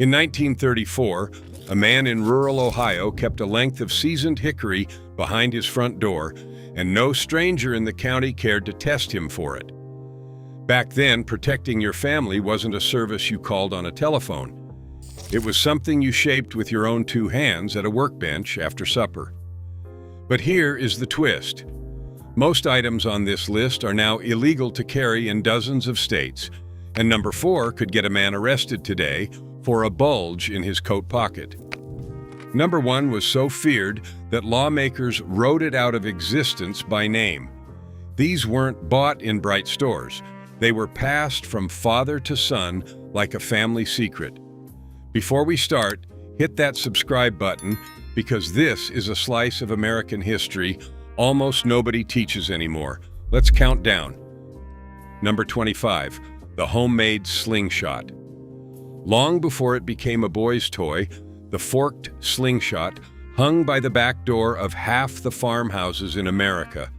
In 1934, a man in rural Ohio kept a length of seasoned hickory behind his front door, and no stranger in the county cared to test him for it. Back then, protecting your family wasn't a service you called on a telephone. It was something you shaped with your own two hands at a workbench after supper. But here is the twist. Most items on this list are now illegal to carry in dozens of states, and number 4 could get a man arrested today for a bulge in his coat pocket. Number 1 was so feared that lawmakers wrote it out of existence by name. These weren't bought in bright stores. They were passed from father to son like a family secret. Before we start, hit that subscribe button because this is a slice of American history almost nobody teaches anymore. Let's count down. Number 25, the homemade slingshot. Long before it became a boy's toy, the forked slingshot hung by the back door of half the farmhouses in America.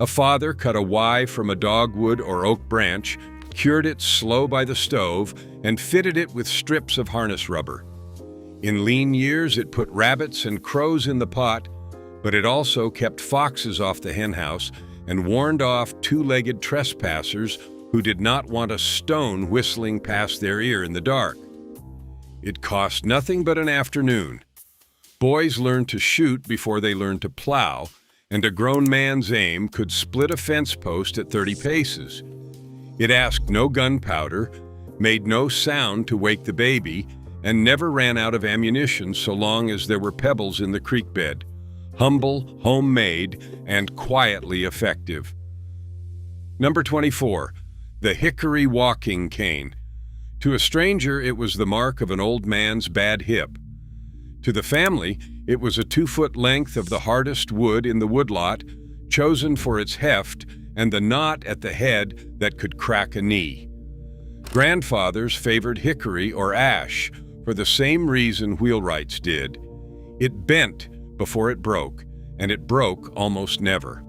A father cut a Y from a dogwood or oak branch, cured it slow by the stove, and fitted it with strips of harness rubber. In lean years, it put rabbits and crows in the pot, but it also kept foxes off the henhouse and warned off two-legged trespassers who did not want a stone whistling past their ear in the dark. It cost nothing but an afternoon. Boys learned to shoot before they learned to plow, and a grown man's aim could split a fence post at 30 paces. It asked no gunpowder, made no sound to wake the baby, and never ran out of ammunition so long as there were pebbles in the creek bed. Humble, homemade, and quietly effective. Number 24, the hickory walking cane. To a stranger, it was the mark of an old man's bad hip. To the family, it was a 2-foot length of the hardest wood in the woodlot, chosen for its heft and the knot at the head that could crack a knee. Grandfathers favored hickory or ash for the same reason wheelwrights did. It bent before it broke, and it broke almost never.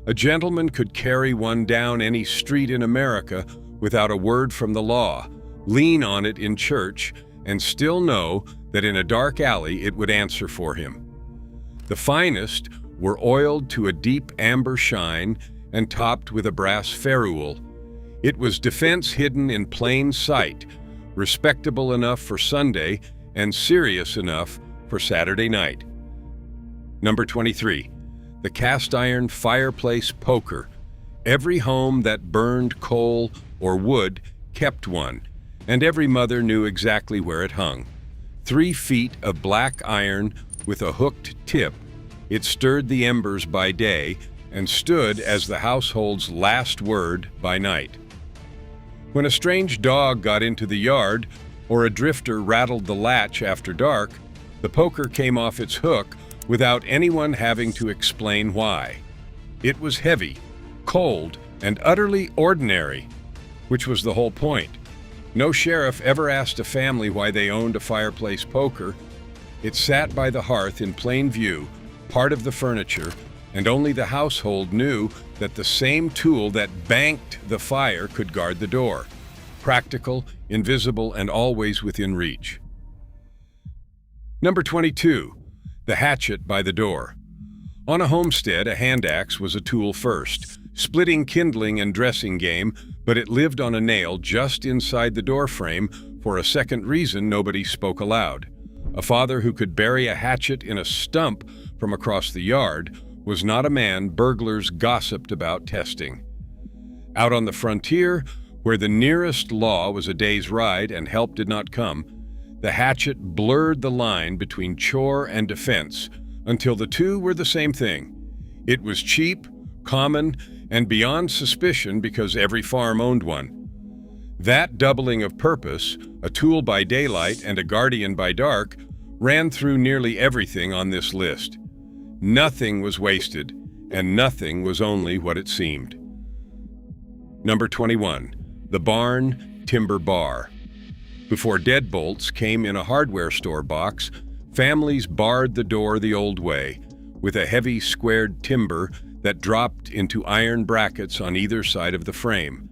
A gentleman could carry one down any street in America without a word from the law, lean on it in church, and still know that in a dark alley it would answer for him. The finest were oiled to a deep amber shine and topped with a brass ferrule. It was defense hidden in plain sight, respectable enough for Sunday and serious enough for Saturday night. Number 23, the cast iron fireplace poker. Every home that burned coal or wood kept one, and every mother knew exactly where it hung. 3 feet of black iron with a hooked tip, it stirred the embers by day and stood as the household's last word by night. When a strange dog got into the yard or a drifter rattled the latch after dark, the poker came off its hook without anyone having to explain why. It was heavy, cold, and utterly ordinary, which was the whole point. No sheriff ever asked a family why they owned a fireplace poker. It sat by the hearth in plain view, part of the furniture, and only the household knew that the same tool that banked the fire could guard the door. Practical, invisible, and always within reach. Number 22, the hatchet by the door. On a homestead, a hand axe was a tool first, splitting kindling and dressing game, but it lived on a nail just inside the door frame for a second reason nobody spoke aloud. A father who could bury a hatchet in a stump from across the yard was not a man burglars gossiped about testing. Out on the frontier, where the nearest law was a day's ride and help did not come, the hatchet blurred the line between chore and defense until the two were the same thing. It was cheap, common, and beyond suspicion because every farm owned one. That doubling of purpose, a tool by daylight and a guardian by dark, ran through nearly everything on this list. Nothing was wasted, and nothing was only what it seemed. Number 21, the barn timber bar. Before deadbolts came in a hardware store box, families barred the door the old way, with a heavy squared timber that dropped into iron brackets on either side of the frame.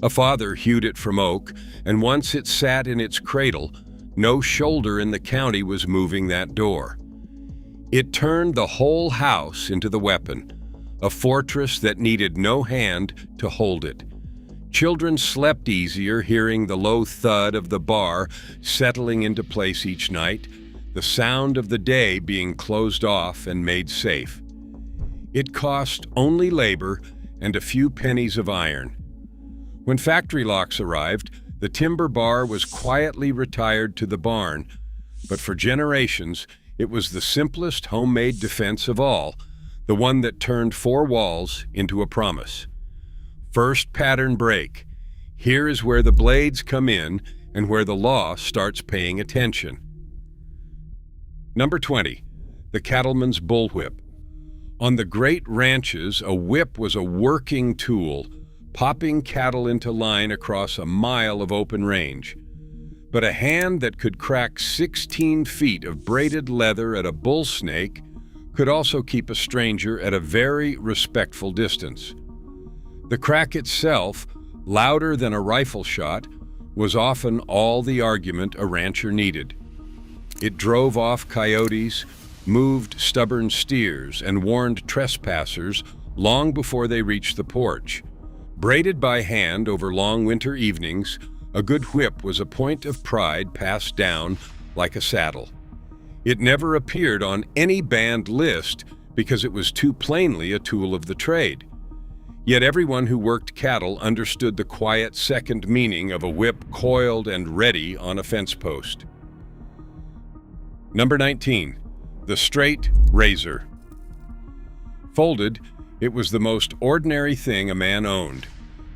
A father hewed it from oak, and once it sat in its cradle, no shoulder in the county was moving that door. It turned the whole house into the weapon, a fortress that needed no hand to hold it. Children slept easier hearing the low thud of the bar settling into place each night, the sound of the day being closed off and made safe. It cost only labor and a few pennies of iron. When factory locks arrived, the timber bar was quietly retired to the barn, but for generations it was the simplest homemade defense of all, the one that turned four walls into a promise. First pattern break. Here is where the blades come in and where the law starts paying attention. Number 20, the cattleman's bullwhip. On the great ranches, a whip was a working tool, popping cattle into line across a mile of open range. But a hand that could crack 16 feet of braided leather at a bull snake could also keep a stranger at a very respectful distance. The crack itself, louder than a rifle shot, was often all the argument a rancher needed. It drove off coyotes, moved stubborn steers, and warned trespassers long before they reached the porch. Braided by hand over long winter evenings, a good whip was a point of pride passed down like a saddle. It never appeared on any banned list because it was too plainly a tool of the trade. Yet everyone who worked cattle understood the quiet second meaning of a whip coiled and ready on a fence post. Number 19, the straight razor. Folded, it was the most ordinary thing a man owned,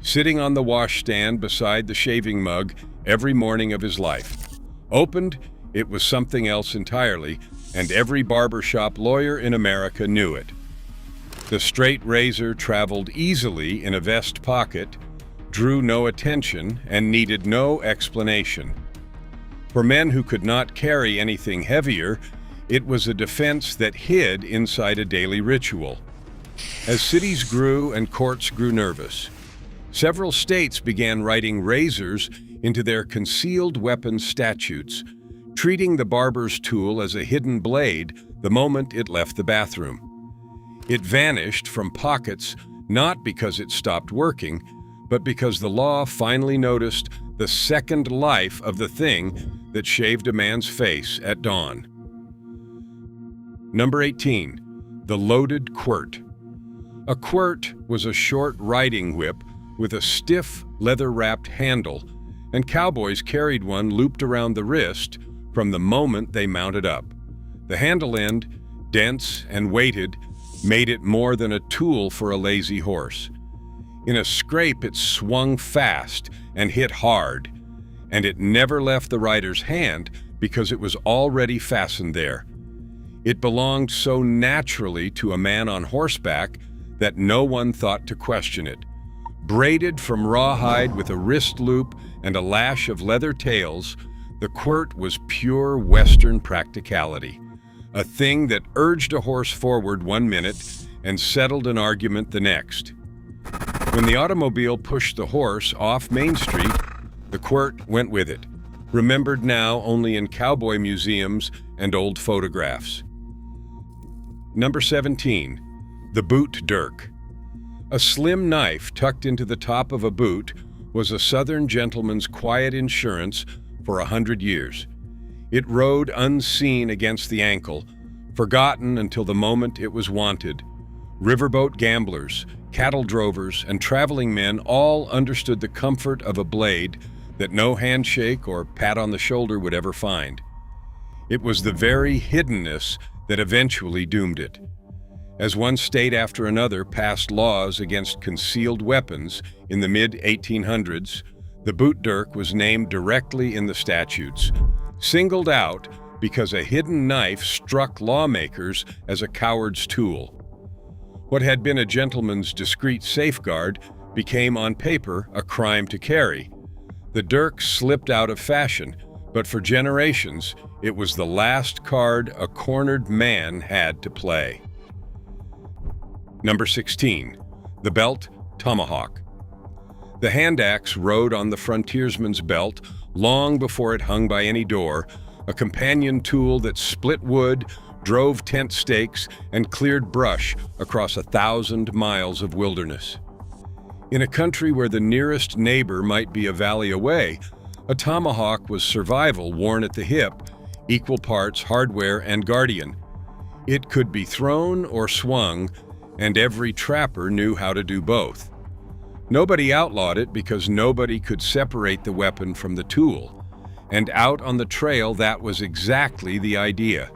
sitting on the washstand beside the shaving mug every morning of his life. Opened, it was something else entirely, and every barbershop lawyer in America knew it. The straight razor traveled easily in a vest pocket, drew no attention, and needed no explanation. For men who could not carry anything heavier, it was a defense that hid inside a daily ritual. As cities grew and courts grew nervous, several states began writing razors into their concealed weapons statutes, treating the barber's tool as a hidden blade the moment it left the bathroom. It vanished from pockets not because it stopped working, but because the law finally noticed the second life of the thing that shaved a man's face at dawn. Number 18, the loaded quirt. A quirt was a short riding whip with a stiff, leather-wrapped handle, and cowboys carried one looped around the wrist from the moment they mounted up. The handle end, dense and weighted, made it more than a tool for a lazy horse. In a scrape, it swung fast and hit hard, and it never left the rider's hand because it was already fastened there. It belonged so naturally to a man on horseback that no one thought to question it. Braided from rawhide with a wrist loop and a lash of leather tails, the quirt was pure Western practicality, a thing that urged a horse forward one minute and settled an argument the next. When the automobile pushed the horse off Main Street, the quirt went with it, remembered now only in cowboy museums and old photographs. Number 17, the boot dirk. A slim knife tucked into the top of a boot was a Southern gentleman's quiet insurance for 100 years. It rode unseen against the ankle, forgotten until the moment it was wanted. Riverboat gamblers, cattle drovers, and traveling men all understood the comfort of a blade that no handshake or pat on the shoulder would ever find. It was the very hiddenness that eventually doomed it. As one state after another passed laws against concealed weapons in the mid-1800s, the boot dirk was named directly in the statutes, singled out because a hidden knife struck lawmakers as a coward's tool. What had been a gentleman's discreet safeguard became on paper a crime to carry. The dirk slipped out of fashion, but for generations it was the last card a cornered man had to play. Number 16, the belt tomahawk. The hand axe rode on the frontiersman's belt long before it hung by any door, a companion tool that split wood, drove tent stakes, and cleared brush across 1,000 miles of wilderness. In a country where the nearest neighbor might be a valley away, a tomahawk was survival worn at the hip, equal parts hardware and guardian. It could be thrown or swung, and every trapper knew how to do both. Nobody outlawed it because nobody could separate the weapon from the tool, and out on the trail that was exactly the idea.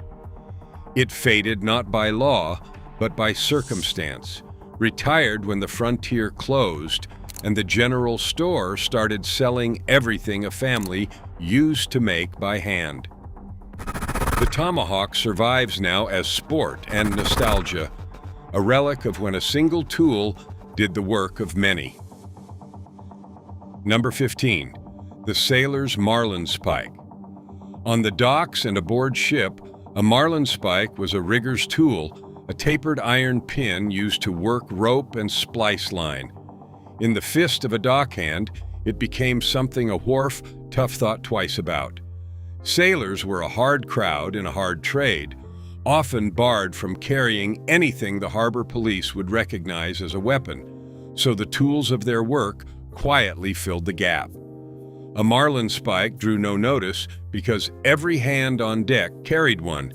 It faded not by law, but by circumstance, retired when the frontier closed, and the general store started selling everything a family used to make by hand. The tomahawk survives now as sport and nostalgia, a relic of when a single tool did the work of many. Number 15. The sailor's marlinspike. On the docks and aboard ship, a marlinspike was a rigger's tool, a tapered iron pin used to work rope and splice line. In the fist of a dockhand, it became something a wharf tough thought twice about. Sailors were a hard crowd in a hard trade, often barred from carrying anything the harbor police would recognize as a weapon, so the tools of their work quietly filled the gap. A marlinspike drew no notice because every hand on deck carried one.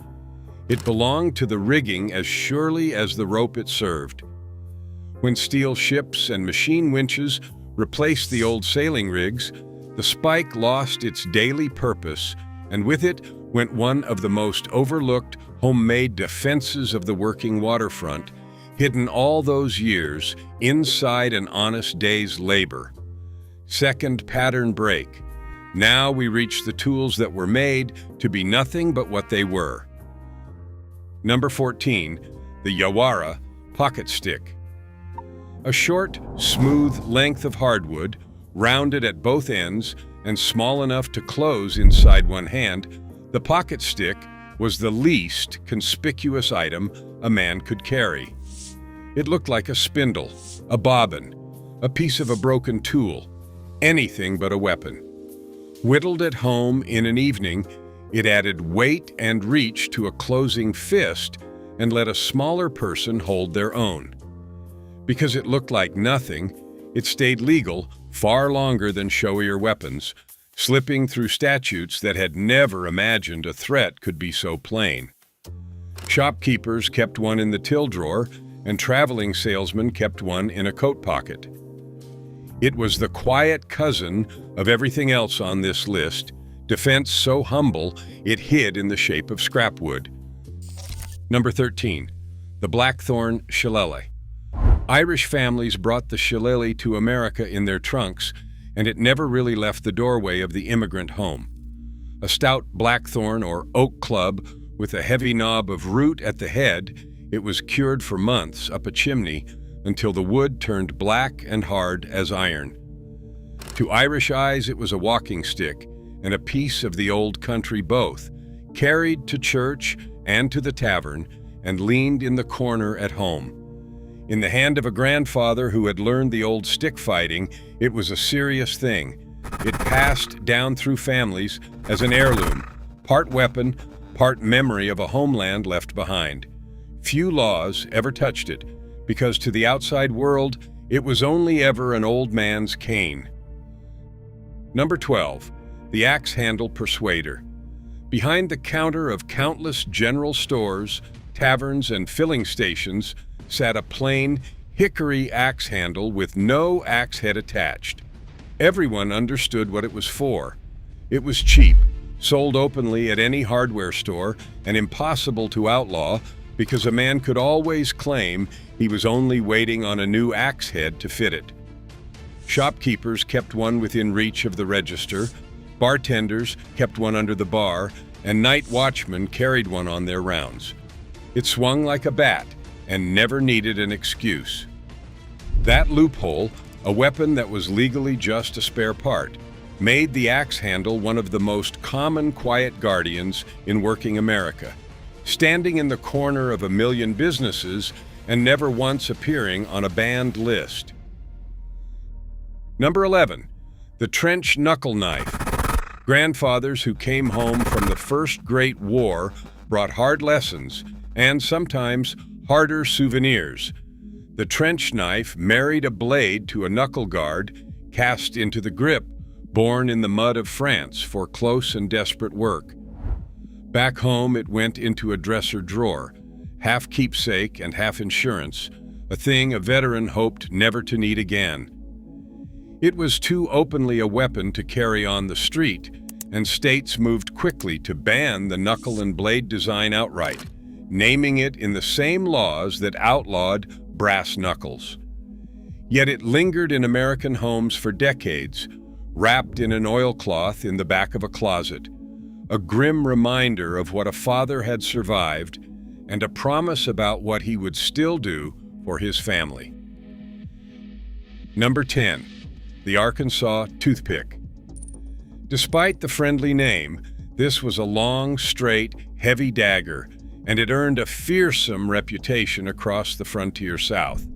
It belonged to the rigging as surely as the rope it served. When steel ships and machine winches replaced the old sailing rigs, the spike lost its daily purpose, and with it went one of the most overlooked homemade defenses of the working waterfront, hidden all those years inside an honest day's labor. Second pattern break. Now we reach the tools that were made to be nothing but what they were. Number 14. The Yawara pocket stick. A short, smooth length of hardwood, rounded at both ends and small enough to close inside one hand, the pocket stick was the least conspicuous item a man could carry. It looked like a spindle, a bobbin, a piece of a broken tool, anything but a weapon. Whittled at home in an evening, it added weight and reach to a closing fist and let a smaller person hold their own. Because it looked like nothing, it stayed legal far longer than showier weapons, slipping through statutes that had never imagined a threat could be so plain. Shopkeepers kept one in the till drawer, and traveling salesmen kept one in a coat pocket. It was the quiet cousin of everything else on this list, defense so humble it hid in the shape of scrapwood. Number 13. The blackthorn shillelagh. Irish families brought the shillelagh to America in their trunks, and it never really left the doorway of the immigrant home. A stout blackthorn or oak club with a heavy knob of root at the head, it was cured for months up a chimney until the wood turned black and hard as iron. To Irish eyes, it was a walking stick and a piece of the old country both, carried to church and to the tavern, and leaned in the corner at home. In the hand of a grandfather who had learned the old stick fighting, it was a serious thing. It passed down through families as an heirloom, part weapon, part memory of a homeland left behind. Few laws ever touched it, because to the outside world, it was only ever an old man's cane. Number 12. The axe handle persuader. Behind the counter of countless general stores, taverns, and filling stations sat a plain, hickory axe handle with no axe head attached. Everyone understood what it was for. It was cheap, sold openly at any hardware store, and impossible to outlaw because a man could always claim he was only waiting on a new axe head to fit it. Shopkeepers kept one within reach of the register, bartenders kept one under the bar, and night watchmen carried one on their rounds. It swung like a bat and never needed an excuse. That loophole, a weapon that was legally just a spare part, made the axe handle one of the most common quiet guardians in working America, standing in the corner of a million businesses and never once appearing on a banned list. Number 11. The trench knuckle knife. Grandfathers who came home from the First Great War brought hard lessons and sometimes harder souvenirs. The trench knife married a blade to a knuckle guard cast into the grip, born in the mud of France for close and desperate work. Back home, it went into a dresser drawer, half keepsake and half insurance, a thing a veteran hoped never to need again. It was too openly a weapon to carry on the street, and states moved quickly to ban the knuckle and blade design outright, naming it in the same laws that outlawed brass knuckles. Yet it lingered in American homes for decades, wrapped in an oilcloth in the back of a closet, a grim reminder of what a father had survived and a promise about what he would still do for his family. Number 10. The Arkansas toothpick. Despite the friendly name, this was a long, straight, heavy dagger, and it earned a fearsome reputation across the frontier South.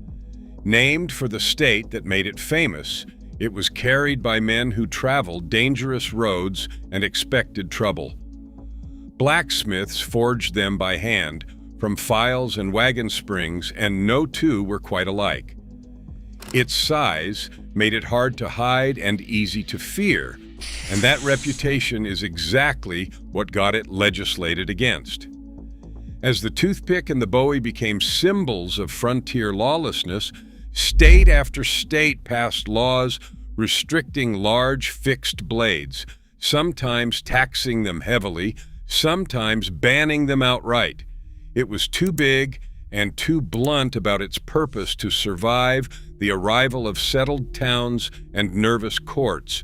Named for the state that made it famous, it was carried by men who traveled dangerous roads and expected trouble. Blacksmiths forged them by hand from files and wagon springs, and no two were quite alike. Its size made it hard to hide and easy to fear, and that reputation is exactly what got it legislated against. As the toothpick and the bowie became symbols of frontier lawlessness, state after state passed laws restricting large fixed blades, sometimes taxing them heavily, sometimes banning them outright. It was too big and too blunt about its purpose to survive the arrival of settled towns and nervous courts,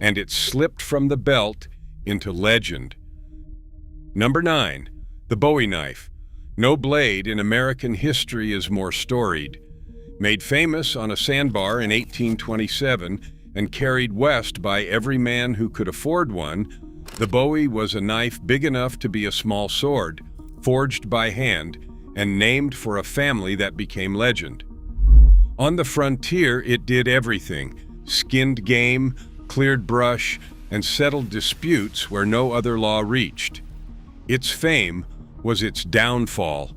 and it slipped from the belt into legend. Number 9. The Bowie knife. No blade in American history is more storied. Made famous on a sandbar in 1827 and carried west by every man who could afford one, the Bowie was a knife big enough to be a small sword, forged by hand, and named for a family that became legend. On the frontier, it did everything: skinned game, cleared brush, and settled disputes where no other law reached. Its fame was its downfall.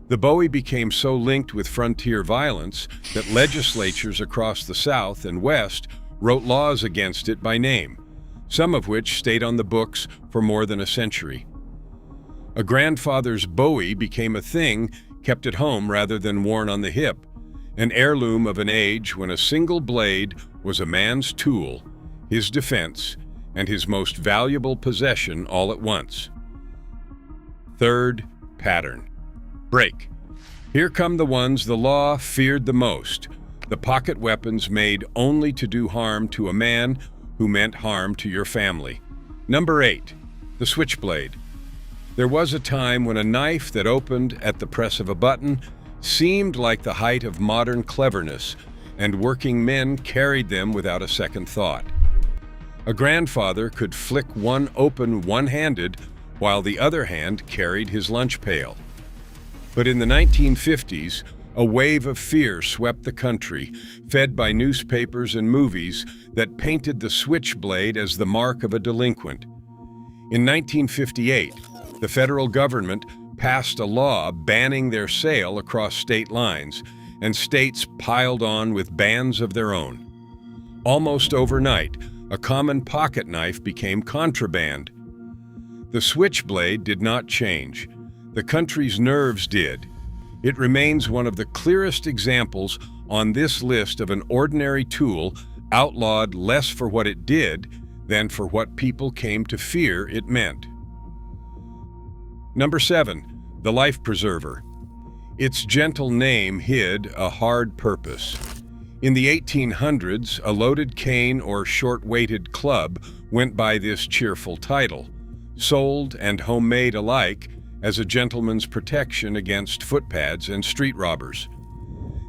The Bowie became so linked with frontier violence that legislatures across the South and West wrote laws against it by name, some of which stayed on the books for more than a century. A grandfather's Bowie became a thing kept at home rather than worn on the hip, an heirloom of an age when a single blade was a man's tool, his defense, and his most valuable possession all at once. Third pattern. Break. Here come the ones the law feared the most, the pocket weapons made only to do harm to a man who meant harm to your family. Number 8. The switchblade. There was a time when a knife that opened at the press of a button seemed like the height of modern cleverness, and working men carried them without a second thought. A grandfather could flick one open one-handed while the other hand carried his lunch pail. But in the 1950s, a wave of fear swept the country, fed by newspapers and movies that painted the switchblade as the mark of a delinquent. In 1958, the federal government passed a law banning their sale across state lines, and states piled on with bans of their own. Almost overnight, a common pocket knife became contraband. The switchblade did not change. The country's nerves did. It remains one of the clearest examples on this list of an ordinary tool outlawed less for what it did than for what people came to fear it meant. Number 7. The life preserver. Its gentle name hid a hard purpose. In the 1800s, a loaded cane or short-weighted club went by this cheerful title, sold and homemade alike as a gentleman's protection against footpads and street robbers.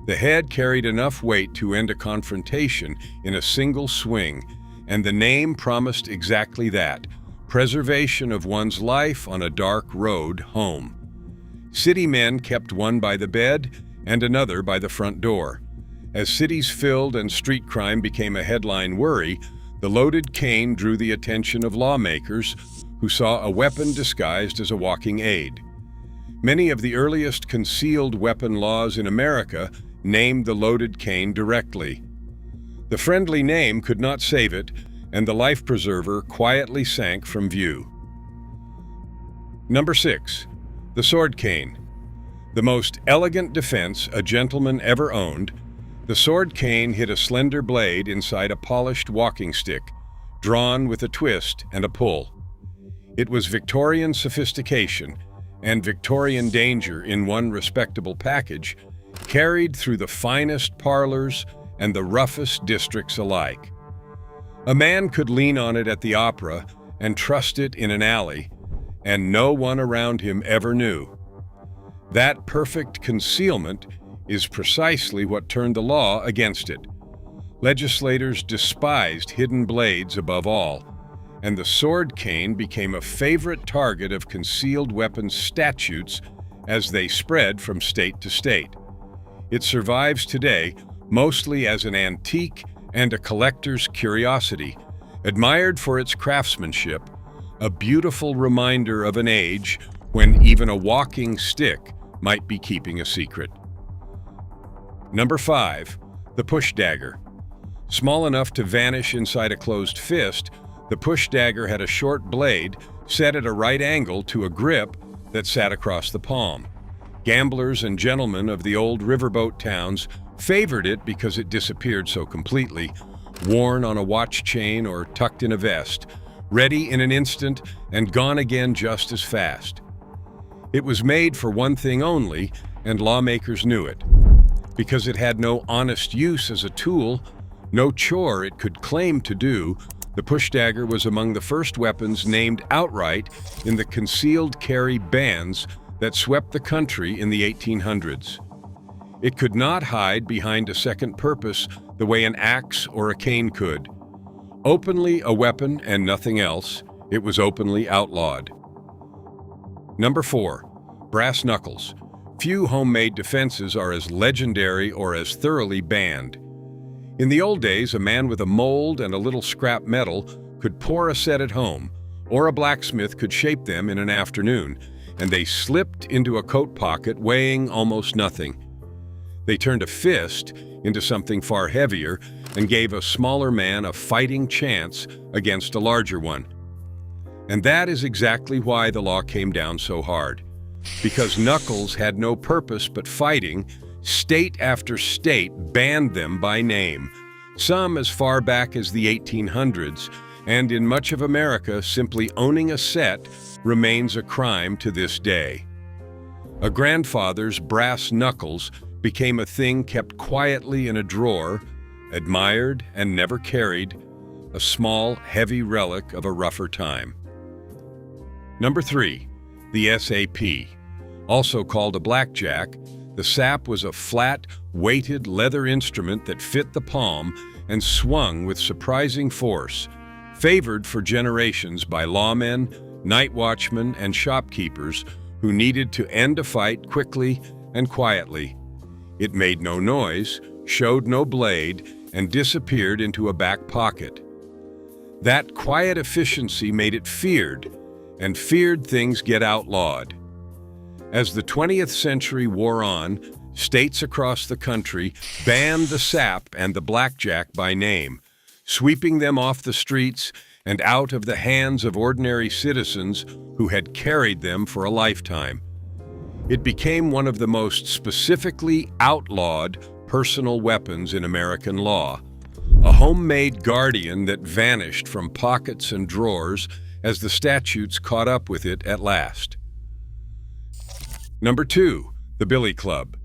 The head carried enough weight to end a confrontation in a single swing, and the name promised exactly that: preservation of one's life on a dark road home. City men kept one by the bed and another by the front door, As cities filled and street crime became a headline worry, the loaded cane drew the attention of lawmakers who saw a weapon disguised as a walking aid. Many of the earliest concealed weapon laws in America named the loaded cane directly. The friendly name could not save it, and the life preserver quietly sank from view. Number 6. The sword cane. The most elegant defense a gentleman ever owned, the sword cane hid a slender blade inside a polished walking stick, drawn with a twist and a pull. It was Victorian sophistication and Victorian danger in one respectable package, carried through the finest parlors and the roughest districts alike. A man could lean on it at the opera and trust it in an alley, and no one around him ever knew. That perfect concealment is precisely what turned the law against it. Legislators despised hidden blades above all, and the sword cane became a favorite target of concealed weapons statutes as they spread from state to state. It survives today mostly as an antique and a collector's curiosity, admired for its craftsmanship, a beautiful reminder of an age when even a walking stick might be keeping a secret. Number 5. The push dagger. Small enough to vanish inside a closed fist, the push dagger had a short blade set at a right angle to a grip that sat across the palm. Gamblers and gentlemen of the old riverboat towns favored it because it disappeared so completely, worn on a watch chain or tucked in a vest, ready in an instant and gone again just as fast. It was made for one thing only, and lawmakers knew it. Because it had no honest use as a tool, no chore it could claim to do, the push dagger was among the first weapons named outright in the concealed carry bans that swept the country in the 1800s. It could not hide behind a second purpose the way an axe or a cane could. Openly a weapon and nothing else, it was openly outlawed. Number 4. Brass knuckles. Few homemade defenses are as legendary or as thoroughly banned. In the old days, a man with a mold and a little scrap metal could pour a set at home, or a blacksmith could shape them in an afternoon, and they slipped into a coat pocket weighing almost nothing. They turned a fist into something far heavier and gave a smaller man a fighting chance against a larger one. And that is exactly why the law came down so hard. Because knuckles had no purpose but fighting, state after state banned them by name, some as far back as the 1800s, and in much of America, simply owning a set remains a crime to this day. A grandfather's brass knuckles became a thing kept quietly in a drawer, admired and never carried, a small, heavy relic of a rougher time. Number 3. The SAP. Also called a blackjack, the sap was a flat, weighted leather instrument that fit the palm and swung with surprising force, favored for generations by lawmen, night watchmen, and shopkeepers who needed to end a fight quickly and quietly. It made no noise, showed no blade, and disappeared into a back pocket. That quiet efficiency made it feared, and feared things get outlawed. As the 20th century wore on, states across the country banned the sap and the blackjack by name, sweeping them off the streets and out of the hands of ordinary citizens who had carried them for a lifetime. It became one of the most specifically outlawed personal weapons in American law, a homemade guardian that vanished from pockets and drawers as the statutes caught up with it at last. Number 2. The billy club.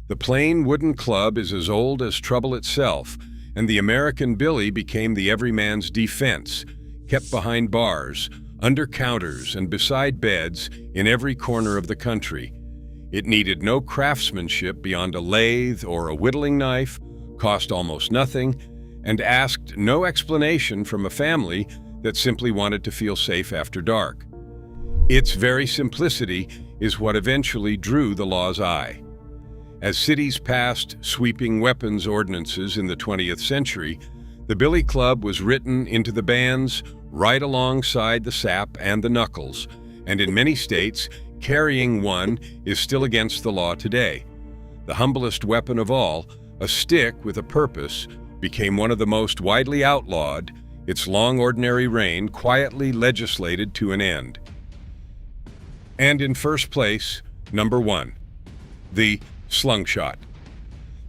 The plain wooden club is as old as trouble itself, and the American billy became the everyman's defense, kept behind bars, under counters, and beside beds in every corner of the country. It needed no craftsmanship beyond a lathe or a whittling knife, cost almost nothing, and asked no explanation from a family that simply wanted to feel safe after dark. Its very simplicity is what eventually drew the law's eye. As cities passed sweeping weapons ordinances in the 20th century, the billy club was written into the bands right alongside the sap and the knuckles, and in many states, carrying one is still against the law today. The humblest weapon of all, a stick with a purpose, became one of the most widely outlawed, its long ordinary reign quietly legislated to an end. And in first place, number 1, the slungshot.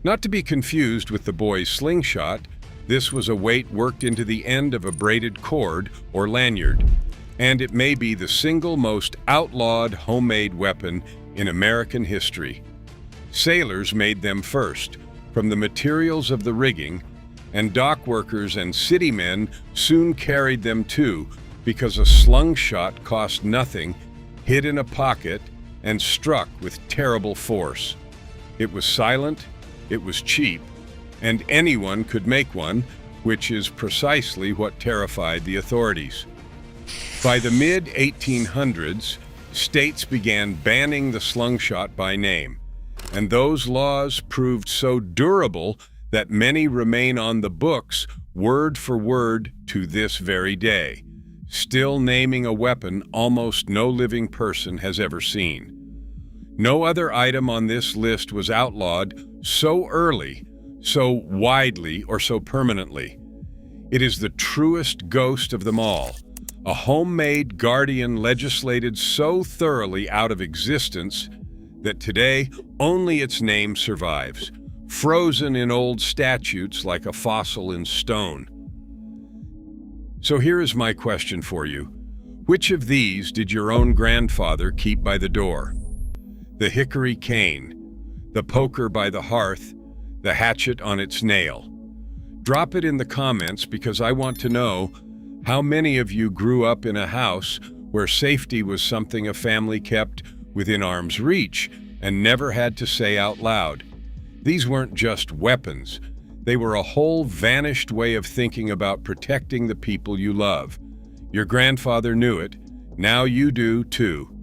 Not to be confused with the boy's slingshot, this was a weight worked into the end of a braided cord or lanyard, and it may be the single most outlawed homemade weapon in American history. Sailors made them first, from the materials of the rigging, and dock workers and city men soon carried them too, because a slungshot cost nothing, hid in a pocket, and struck with terrible force. It was silent, it was cheap, and anyone could make one, which is precisely what terrified the authorities. By the mid-1800s, states began banning the slungshot by name, and those laws proved so durable that many remain on the books word for word to this very day, still naming a weapon almost no living person has ever seen. No other item on this list was outlawed so early, so widely, or so permanently. It is the truest ghost of them all, a homemade guardian legislated so thoroughly out of existence that today only its name survives, frozen in old statutes like a fossil in stone. So here is my question for you. Which of these did your own grandfather keep by the door? The hickory cane, the poker by the hearth, the hatchet on its nail. Drop it in the comments because I want to know how many of you grew up in a house where safety was something a family kept within arm's reach and never had to say out loud. These weren't just weapons. They were a whole vanished way of thinking about protecting the people you love. Your grandfather knew it. Now you do too.